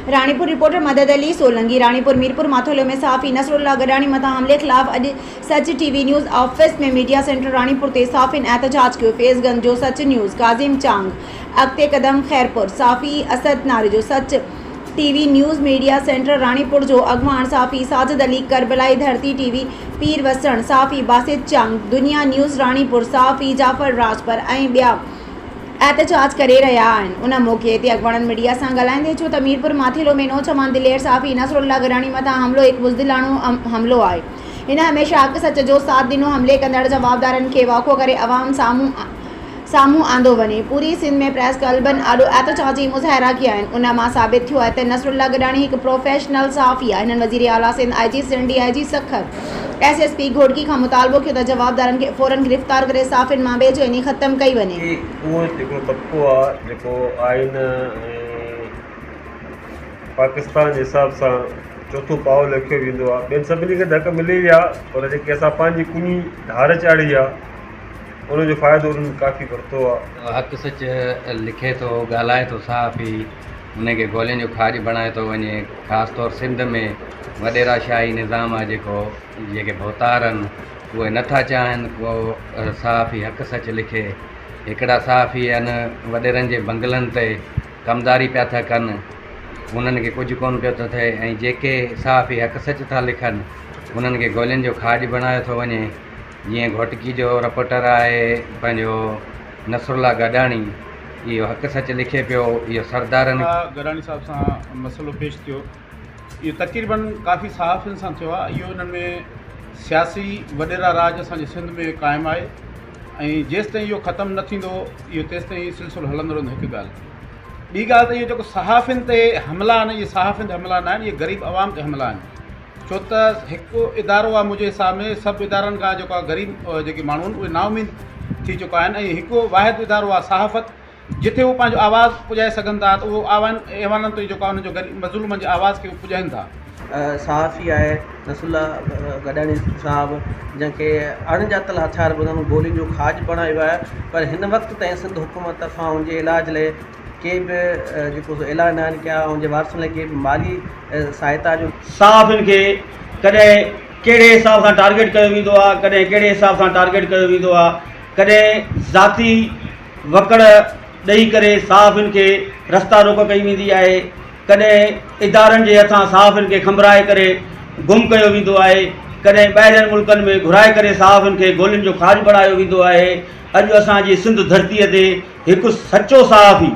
Ranipur reporter मदद अली सोलंगी। रानीपुर मीरपुर माथोलो में साफ़ी Nasrallah Gadani मथा हमले खिलाफ अॼु सच टीवी न्यूज़ ऑफिस में मीडिया सेंटर रानीपुर ते साफ़िन एहतजाज कियो। फेसगंज जो सच न्यूज़, काजिम चांग अॻिते कदम खैरपुर, साफ़ी असद नारे जो सच TV news media centre Ranipur जो अॻवान साफ़ी साजिद अली, करबलाई धरती टीवी पीर वसण, साफ़ी बासित चांग, दुनिया न्यूज़ रानीपुर, साफ़ी जाफ़र राजपर ऐं ॿिया एहतजाज करे रहिया आहिनि। उन मौक़े ते अॻवाननि मीडिया सां ॻाल्हाईंदे चयो त मीरपुर माथेलो में नौजवान दिलेर साफ़ी नसरुल्लाह गडानी मथां हमलो हिकु बुज़दिलाणो हमलो आहे। हिन हमेशह हक़ सच जो साथ ॾिनो। हमले कंदड़ जवाबदारनि खे वाक़ो करे अवाम साम्हूं आंदो वञे। पूरी सिंध में प्रेस क्लबनि ॾाढो एहतजाजी मुज़ाहिरा कया आहिनि। उन मां साबित थियो आहे त नसरुल्लाह गडानी हिकु प्रोफेशनल साफ़ी आहे। हिननि वज़ीर आला Sindh, IG Sindh, DIG Sukkur, SSP घोड़की खां मुतालबो कयो त जवाबदारनि खे फ़ौरन गिरफ़्तार करे साफ़िन मां बेचैनी ख़त्म कई वञे। उहो जेको तबिको आहे जेको आइन पाकिस्तान जे हिसाब सां चौथो पाव लिखियो वेंदो आहे, ॿियनि सभिनी खे धक मिली विया, पर जेके असां पंहिंजी कुनी धार चाढ़ी आहे उनजो फ़ाइदो उन्हनि काफ़ी वरितो आहे। हक़ सच लिखे थो, ॻाल्हाए थो साफ़ी, उनखे गोलियुनि जो खाज बणाए थो वञे। ख़ासि तौरु सिंध में वॾेरा शाही निज़ाम आहे जेको, जेके भोतार आहिनि उहे नथा चाहिनि को साफ़ी हक़ सच लिखे। हिकिड़ा साफ़ी आहिनि वॾेरनि जे बंगलनि ते कमदारी पिया था कनि, उन्हनि खे कुझु कोन पियो थो थिए, ऐं जेके साफ़ी हक़ सच था लिखनि उन्हनि खे गोलियुनि जो खाज बणायो थो वञे। जीअं घोटकी जो रिपोर्टर आहे पंहिंजो नसरुल्लाह गडानी, इहो हक़ सच लिखे पियो। इहो सरदारनि गडानी साहब सां मसइलो पेश थियो, इहो तक़रीबन काफ़ी सहाफ़ियुनि सां थियो आहे। इहो इन्हनि में सियासी वॾेरा राज असांजे सिंध में क़ाइमु आहे, ऐं जेसि ताईं इहो ख़तमु न थींदो इहो तेसि ताईं सिलसिलो हलंदो रहंदो। हिकु ॻाल्हि, ॿी ॻाल्हि त इहो जेको सहाफ़ियुनि ते हमला आहिनि, इहे सहाफ़ियुनि ते हमला न आहिनि, इहे ग़रीब आवाम ते हमला आहिनि। छो त हिकु इदारो आहे मुंहिंजे हिसाब में, सभु इदारनि खां जेको आहे ग़रीब जेके माण्हू आहिनि उहे नाउमीद थी चुका आहिनि, ऐं हिकु वाहिद इदारो आहे सहाफ़त, जिथे उहो पंहिंजो आवाज़ु पुॼाए सघनि था, त उहो अवाननि ते जेको आहे उनजो मज़लूमनि जे आवाज़ खे पुॼाइनि था। सहाफ़ी आहे नसरुल्लाह गडानी साहब, जंहिंखे अणॼातल हथियार ॿुधनि गोलियुनि जो खाज बणायो आहे, पर हिन वक़्तु ताईं सिंध हुकूमत तरफ़ां उनजे इलाज लाइ के बि जेको ऐलान आहिनि कया, उनजे वारसनि लाइ के बि माली सहायता जो। साफ़िन खे कॾहिं कहिड़े हिसाब सां टारगेट कयो वेंदो आहे, कॾहिं कहिड़े हिसाब सां टारगेट कयो वेंदो आहे, कॾहिं ज़ाती वकड़ ॾेई करे साफ़िन खे रस्ता रोक कई वेंदी आहे, कॾहिं इदारनि जे हथां साफ़िन खे खंबराए करे गुम कयो वेंदो आहे, कॾहिं ॿाहिरिनि मुल्कनि में घुराए करे साफ़िन खे गोलियुनि जो खाज बणायो वेंदो आहे। अॼु असांजी सिंध धरतीअ ते हिकु सचो सहाफ़ी